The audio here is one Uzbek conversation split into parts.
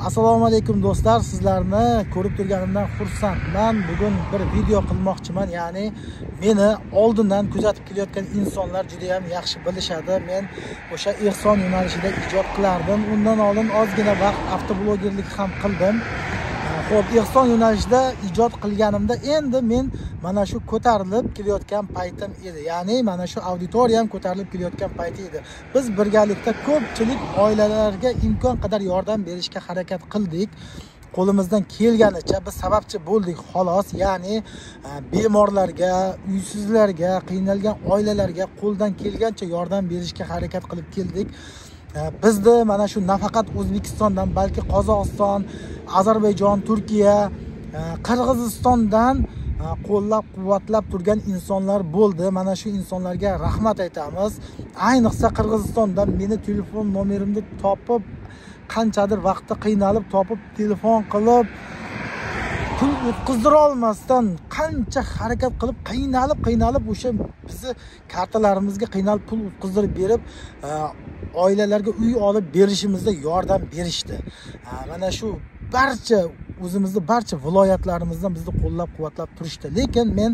Assalomu alaykum do'stlar, sizlarni ko'rib turganimdan xursandman. Bugun bir video qilmoqchiman. Ya'ni meni oldindan kuzatib kelayotgan insonlar juda ham yaxshi bilishadi. Men o'sha ehson yo'nalishida ijod qilardim. Undan oldin ozgina vaqt avtoblogerlik ham qildim. Xo'p, ehson yo'nalishida ijod qilganimda endi men mana shu ko'tarilib kelayotgan paytim edi. Ya'ni mana shu auditoriya ham ko'tarilib kelayotgan payti edi. Biz birgalikda ko'pchilik oilalarga imkon qadar yordam berishga harakat qildik. Qo'limizdan kelganicha biz sababchi bo'ldik xolos. Ya'ni bemorlarga, uysizlarga, qiynalgan oilalarga qo'ldan kelgancha yordam berishga harakat qilib keldik. Bizda mana shu nafaqat O'zbekistondan, balki Qozog'iston, Ozarbayjon, Turkiya, Qirg'izistondan qo'llab-quvvatlab turgan insonlar bo'ldi. Mana shu insonlarga rahmat aytamiz. Ayniqsa Qirg'izistondan meni telefon nomerimni topib, qanchadir vaqtda qiynalib topib, telefon qilib, pul o'tkazira olmasdan qancha harakat qilib, qiynalib o'sha bizni kartalarimizga qiynalib pul o'tkazdirib berib, oilalarga uy olib berishimizda yordam berishdi. Mana shu o'zimizni barcha viloyatlarimizdan bizni qo'llab-quvvatlab turishdi. Lekin men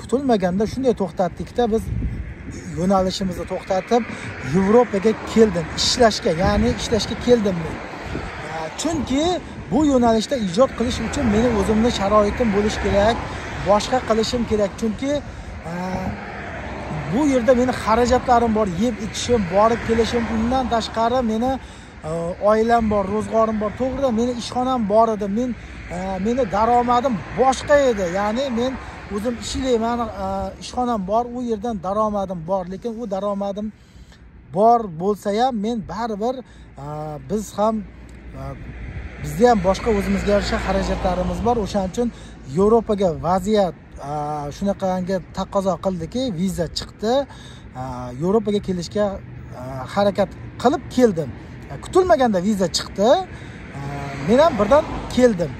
kutilmaganda shunday to'xtatdikda, biz yo'nalishimizni to'xtatib Yevropaga keldim ishlashga, ya'ni ishlashga keldim men. Chunki bu yo'nalishda ijod qilish uchun meni o'zimning sharoitim bo'lish kerak, boshqa qilishim kerak. Chunki bu yerda meni xarajatlarim bor, yeb ichishim, borib kelishim, undan tashqari meni oilam bor, ro'zg'orim bor. To'g'ri, meni ishxonam bor edi. Meni daromadim boshqa edi. Ya'ni men o'zim ishlayman, ishxonam bor, u yerdan daromadim bor. Lekin u daromadim bor bo'lsa ham men baribir bizda ham boshqa o'zimizga yarasha xarajatlarimiz bor. O'shaning uchun Yevropaga vaziyat shunaqangi taqozo qildiki, viza chiqdi. Yevropaga kelishga harakat qilib keldim. Kutilmaganda viza chiqdi. Men ham birdan keldim.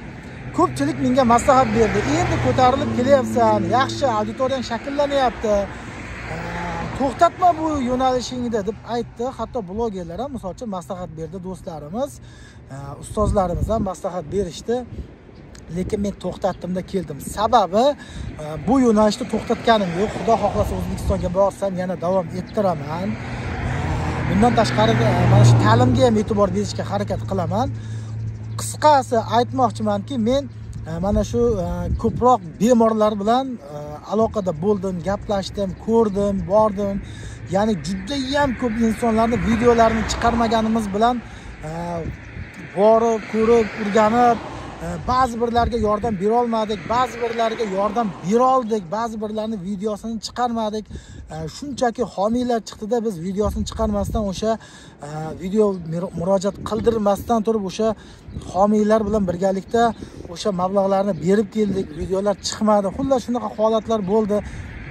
Ko'pchilik menga maslahat berdi. Endi ko'tarilib kelyapsan, yaxshi auditoriyang shakllanyapti. To'xtatma bu yo'nalishingni deb aytdi. Hatto blogerlar ham misol uchun maslahat berdi, do'stlarimiz, ustozlarimiz ham maslahat berishdi. Lekin men to'xtatdimda keldim. Sababi bu yo'nalishni to'xtatganim yo'q. Xudo xohlasa O'zbekistonga borsam yana davom ettiraman. Bundan tashqari mana shu ta'limga ham e'tibor berishga harakat qilaman. Qisqasi aytmoqchimanki, men mana shu ko'proq bemorlar bilan aloqada bo'ldim, gaplashdim, ko'rdim, bordim. Ya'ni juda ham ko'p insonlarni videolarini chiqarmaganimiz bilan borib, ko'rib, o'rganib, ba'zi birlarga yordam bera olmadik, ba'zi birlarga yordam bera oldik, ba'zi birlarni videosini chiqarmadik. Shunchaki homiylar chiqdi-da, biz videosini chiqarmasdan o'sha video murojaat qildirmasdan turib o'sha homiylar bilan birgalikda o'sha mablag'larni berib keldik. Videolar chiqmadi. Xullas shunaqa holatlar bo'ldi.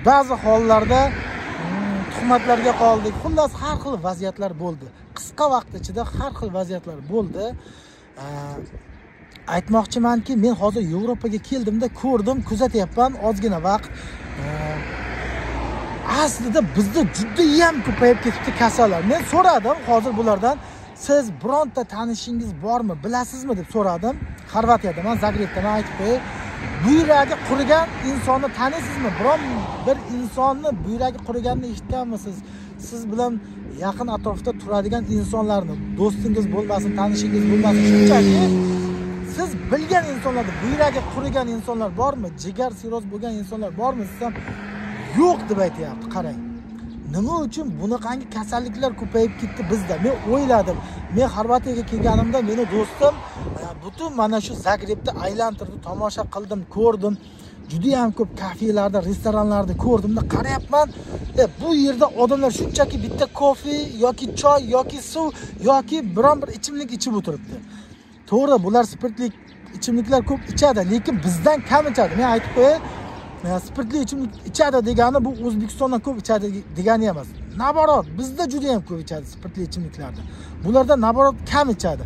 Ba'zi hollarda tuhmatlarga qoldik. Xullas har xil vaziyatlar bo'ldi. Qisqa vaqt ichida har xil vaziyatlar bo'ldi. Aytmoqchimanki, men hozir Yevropaga keldimda ko'rdim, kuzatyapman ozgina vaqt. Aslida bizda juda ham ko'payib ketibdi kasallar. Men so'radim hozir bulardan, siz bironta tanishingiz bormi, bilasizmi deb so'radim. Xorvatiyada, men Zagrebda, men aytib qo'yay. Buyragi qurigan insonni taniysizmi? Biron bir insonni buyragi quriganini eshitganmisiz? Siz bilan yaqin atrofda turadigan insonlarni, do'stingiz bo'lmasin, tanishingiz bo'lmasin, shunchaki siz bilgan insonlarda buyragi qurigan insonlar bormi? Jigar siroz bo'lgan insonlar bormi? Sizam yo'q deb aytayapti. Qarang. Nima uchun bunaqangi kasalliklar ko'payib ketdi bizda? Men o'yladim. Men Xorvatiyaga kelganimda meni do'stim butun mana shu Zagrebda aylantirdi, tomosha qildim, ko'rdim. Juda ham ko'p kafelarda, restoranlarda ko'rdimda qarayapman. Bu yerda odamlar shunchaki bitta kofe yoki choy yoki suv yoki biron bir ichimlik ichib o'tiribdi. To'g'ri, bular spirtli ichimliklar ko'p ichadi, lekin bizdan kam ichadi. Men aytib qo'yay, spirtli ichimlik ichadi degani bu O'zbekistondan ko'p ichadi degani emas. Naborot, bizda juda ham ko'p ichadi spirtli ichimliklarni. Bularda naborot kam ichadi.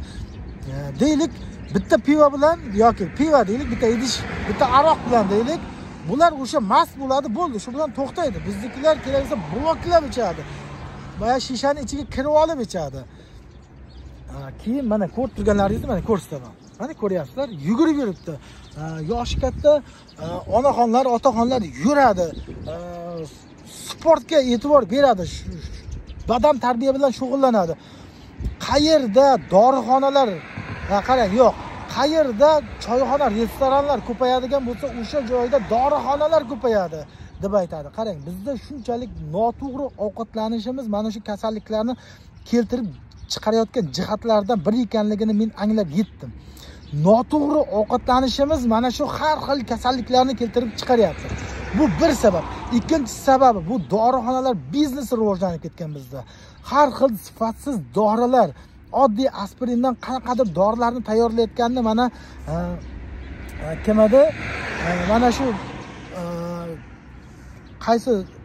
Deylik, bitta pivo bilan yoki pivo deylik, bitta idish, bitta aroq bilan deylik, bular o'sha mast bo'ladi, bo'ldi, shu bilan to'xtaydi. Biznikilar kelaversa bloklab ichadi. Boya shishaning ichiga kirib olib ichadi. Keyin mana ko'rib turganlaringizni mana ko'rsataman. Mana ko'ryapsizlar, yugurib yuribdi. Yoshi katta onaxonlar, otaxonlar yuradi. Sportga e'tibor beradi. Badan tarbiya bilan shug'ullanadi. Qayerda dorixonalar, qarang, yo'q. Qayerda choyxona, restoranlar ko'payadigan bo'lsa, o'sha joyda dorixonalar ko'payadi deb aytadi. Qarang, bizda shunchalik noto'g'ri ovqatlanishimiz mana shu kasalliklarni keltirib chiqarayotgan jihatlardan biri ekanligini men anglab yetdim. Noto'g'ri ovqatlanishimiz mana shu har xil kasalliklarni keltirib chiqaryapti. Bu bir sabab. Ikkinchi sababi bu dorixonalar biznesi rivojlanib ketgan bizda. Har xil sifatsiz dorilar, oddiy aspirindan qanaqadir dorilarni tayyorlayotganini mana kim edi? Mana shu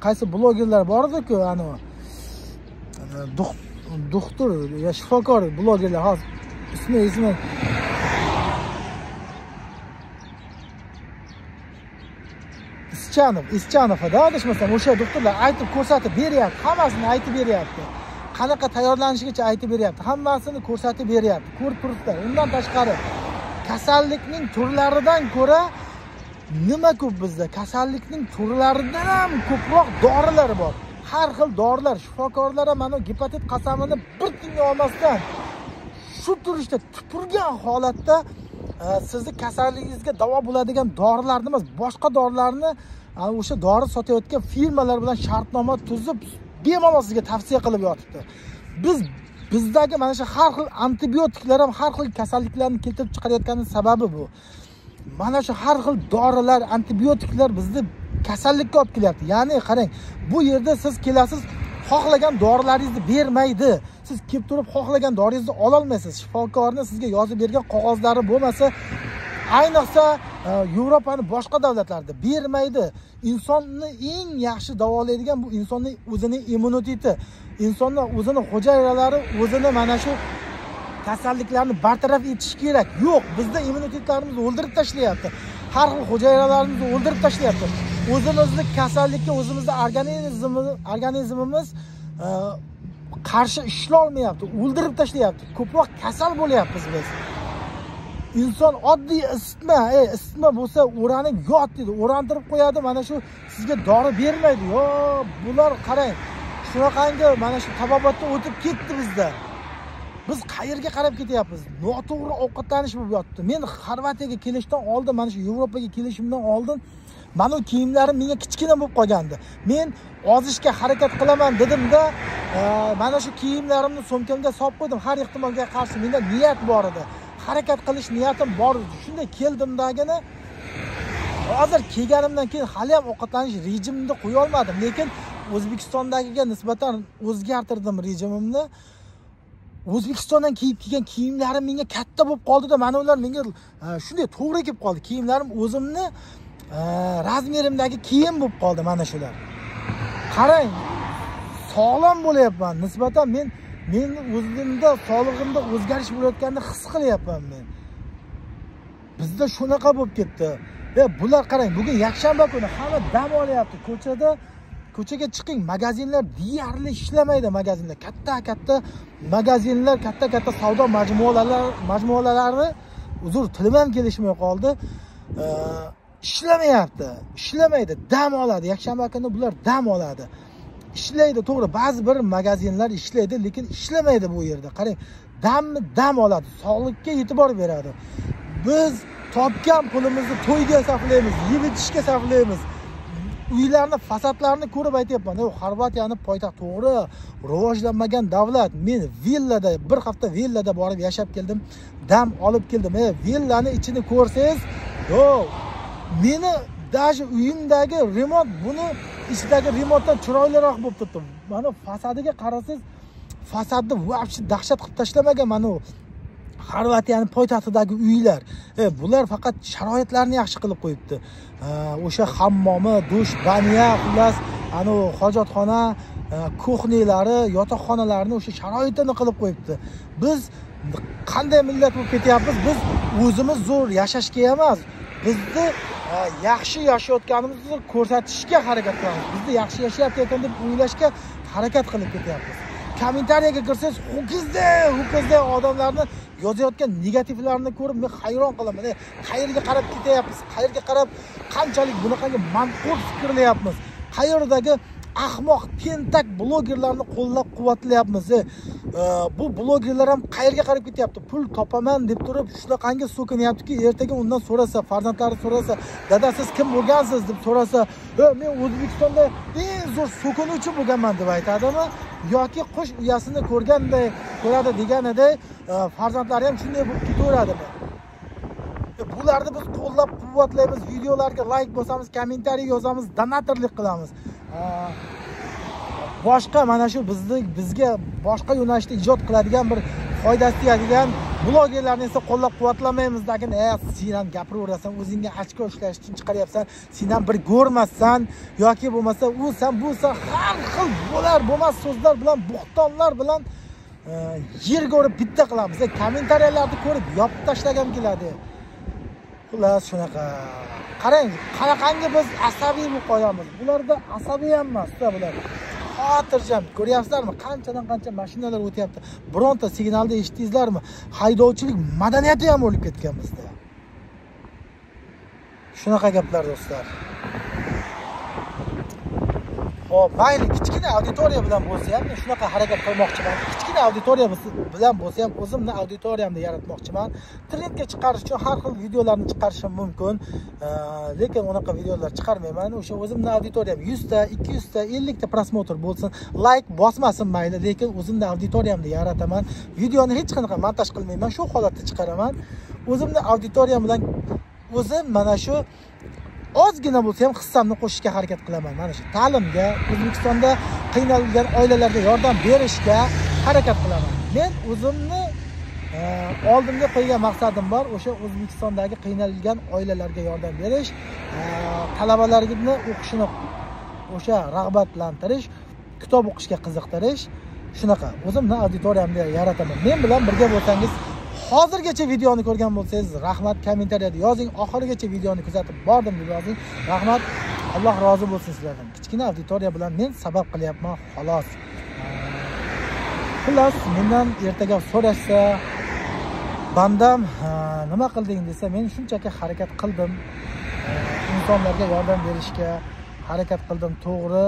qaysi blogerlar bor edi-ku, ana doktor ya shifokor blogerlar, hozir ismi Ischanov da adashmasam, o'sha doktorlar aytib ko'rsatib beryapti, hammasini aytib beryapti. Qanaqa tayyorlanishigacha aytib beryapti, hammasini ko'rsatib beryapti. Ko'rib turibsizlar. Undan tashqari kasallikning turlaridan ko'ra nima ko'p bizda? Kasallikning turlaridan ham ko'proq dorilar bor. Har xil dorilar, shifokorlar ham mana gepatit qasamini bir tinga olmasdan shu turishda tupurgan holatda sizni kasalligingizga davo bo'ladigan dorilarni emas, boshqa dorilarni o'sha dori sotayotgan firmalar bilan shartnoma tuzib bemalol sizga tavsiya qilib yotibdi. Bizdagi mana shu har xil antibiotiklar ham har xil kasalliklarni keltirib chiqarayotganining sababi bu. Mana shu har xil dorilar, antibiotiklar bizni kasallikka olib kelyapti. Ya'ni qarang, bu yerda siz kelasiz, xohlagan dorilaringizni bermaydi. Siz kelib turib xohlagan doringizni ola olmaysiz. Shifokorning sizga yozib bergan qog'ozlari bo'lmasa, ayniqsa Yevropaning boshqa davlatlarida bermaydi. Insonni eng yaxshi davolaydigan bu insonning o'zining immuniteti. Insonning o'zining hujayralari o'zini mana shu kasalliklarni bartaraf etish kerak. Yo'q, bizda immunitetlarimizni o'ldirib tashlayapti. Har xil hujayralarimizni o'ldirib tashlayapti. O'zimizni kasallikka o'zimizning organizmimiz qarshi ishlay olmayapti, o'ldirib tashlayapti. Ko'proq kasal bo'lyapmiz biz. Inson oddiy isitma bo'lsa o'ranib yot dedi, o'rantirib qo'yadi, mana shu sizga dori bermaydi. Yo, bular qarang, shunaqangi mana shu tabobatda o'tib ketdi bizda. Biz qayerga qarab ketyapmiz? Noto'g'ri ovqatlanish bo'lib yotdi. Men Xorvatiyaga kelishdan oldin, mana shu Yevropaga kelishimdan oldin mana kiyimlarim menga kichkina bo'lib qolgandi. Men ozishga harakat qilaman dedim-da, mana shu kiyimlarimni sumkamga solib qo'ydim. Har ehtimolga qarshi menda niyat bor edi. Harakat qilish niyatim bor edi. Shunday keldimdagini hozir kelganimdan keyin hali ham ovqatlanish rejimimni qo'ya olmadim, lekin O'zbekistondagiga nisbatan o'zgartirdim rejimimni. O'zbekistondan kiyib kelgan kiyimlarim menga katta bo'lib qoldi-da, mana ular menga shunday to'g'ri kelib qoldi. Kiyimlarim o'zimni razmerimdagi kiyim bo'lib qoldi mana shular. Qarang, sog'lom bo'layapman. Nisbatan men o'zimda sog'lig'imda o'zgarish bo'layotganini his qilyapman men. Bizda shunaqa bo'lib ketdi. Va bular qarang, bugun yakshanba kuni hamma dam olyapti. Ko'chaga chiqing, magazinlar deyarli ishlamaydi, magazinlar. Katta magazinlar, katta savdo majmualari, uzr, tilim ham kelishmay qoldi. Ishlamaydi, dam oladi. Yakshanba kuni bular dam oladi. Ishlaydi, to'g'ri, ba'zi bir magazinlar ishlaydi, lekin ishlamaydi bu yerda. Qarang, dam oladi, sog'likka e'tibor beradi. Biz topgan pulimizni to'yga sarflaymiz, yeb ichishga sarflaymiz. Uylarni, fasadlarini ko'rib aytayapman. Xorvatiyani poytaxt, to'g'ri, rivojlanmagan davlat. Men villada, bir hafta villada borib yashab keldim, dam olib keldim. Villani ichini ko'rsangiz, meni даже uyimdagi remont buni ichidagi remontdan chiroyliroq bo'lib turibdi. Mana fasadiga qarasangiz, fasadni vobshe dahshat qilib tashlamagan mana u Xorvatiyaning poytaxtidagi uylar. Bular faqat sharoitlarni yaxshi qilib qo'yibdi. O'sha hammomi, dush, banya, xullas, ana hojatxona, kuxnelari, yotoqxonalarni o'sha sharoitini qilib qo'yibdi. Biz qanday millat bo'lib ketyapmiz? Biz o'zimiz zo'r yashashga emas, bizni yaxshi yashayotganimizni ko'rsatishga harakat qilamiz. Bizni yaxshi yashayapti ekan deb o'ylashga harakat qilib ketyapmiz. kommentariyaga kirsangiz, ho'kizdek odamlarni yozayotgan negativlarni ko'rib men hayron qolaman. Qayerga qarab ketyapmiz? Qayerga qarab qanchalik bunaqangi manqurt fikrlayapmiz? Qayerdagi ahmoq, tentak blogerlarni qo'llab-quvvatlayapmiz. Bu blogerlar ham qayerga qarab ketyapti? Pul topaman deb turib, shunaqangi so'kinyaptiki, ertaga undan so'rasa, farzandlari so'rasa, "Dada, siz kim bo'lgansiz?" deb so'rasa, "Men O'zbekistonda eng zo'r so'kinuvchi bo'lganman" deb aytadimi? Yoki qush uyasini ko'rganday ko'radi deganida, farzandlari ham shunday bo'lib ketaveradimi? Bularni biz qo'llab-quvvatlaymiz, videolarga like bosamiz, kommentariy yozamiz, donatorlik qilamiz. Boshqa mana shu bizga boshqa yo'nalishda ijod qiladigan bir foydasi tegadigan blogerlarni esa qo'llab-quvvatlamaymiz. Lekin sen ham gapiraverasan, o'zingga ochko ishlash uchun chiqaryapsan, sen ham bir ko'rmassan yoki bo'lmasa u san har xil bo'lmas so'zlar bilan, bo'xtonlar bilan yerga urib bitta qilamiz. Kommentariyalarni ko'rib yopib tashlagam keladi. Xullas shunaqa. Qarang, qanaqangi biz asabiy bo'lib qo'yamiz. Bularda asabiy ham emas, bular. Xotirjam, ko'ryapsizlarmi? Qanchadan-qancha mashinalar o'tyapti. Bironta signalni eshitdingizlarmi? Haydovchilik madaniyati ham o'lib ketgan bizda. Shunaqa gaplar do'stlar. Xo'p, mayli, kichkina auditoriya bilan bo'lsa ham men shunaqa harakat qilmoqchiman. Kichkina auditoriya bilan bo'lsa ham o'zimni auditoriyamni yaratmoqchiman. Trendga chiqarish uchun har xil videolarni chiqarishim mumkin. Lekin unaqa videolar chiqarmayman. O'sha o'zimni auditoriyam 100 ta, 200 ta, 50 ta prosmotr bo'lsin, like bosmasin mayli, lekin o'zimni auditoriyamni yarataman. Videoni hech qanaqa montaj qilmayman, shu holatda chiqaraman. O'zimni auditoriyam bilan o'zim mana shu ozgina bo'lsa ham hissamni qo'shishga harakat qilaman. Mana shu ta'limga, O'zbekistonda qiynalgan oilalarga yordam berishga harakat qilaman. Men o'zimni oldimga qo'ygan maqsadim bor, o'sha O'zbekistondagi qiynalgan oilalarga yordam berish, talabalarni o'qishini o'sha rag'batlantirish, kitob o'qishga qiziqtirish, shunaqa. O'zimni auditoriyamni yarataman. Men bilan birga bo'lsangiz, hozirgacha videoni ko'rgan bo'lsangiz, rahmat, kommentariyada yozing, oxirigacha videoni kuzatib bordim deb yozing. Rahmat, Alloh rozi bo'lsin sizlardan. Kichkina auditoriya bilan men sabab qilyapman, xolos. Xullas, mendan ertaga so'rashsa, bandam nima qilding desa, men shunchaki harakat qildim. Insonlarga yordam berishga harakat qildim, to'g'ri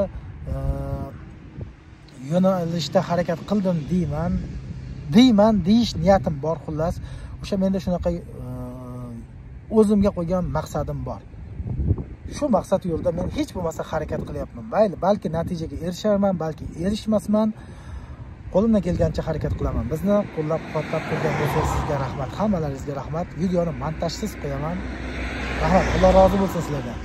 yo'nalishda harakat qildim deyman deyish niyatim bor. Xullas, o'sha menda shunaqa o'zimga qo'ygan maqsadim bor. Shu maqsad yo'lida men hech bo'lmasa harakat qilyapman. Mayli, balki natijaga erishaman, balki erishmasman. Qo'limdan kelgancha harakat qilaman. Bizni qo'llab-quvvatlab turgan bo'lsangiz, sizga rahmat, hammalaringizga rahmat. Videoni montajsiz qo'yaman. Rahmat, Alloh rozi bo'lsin sizlardan.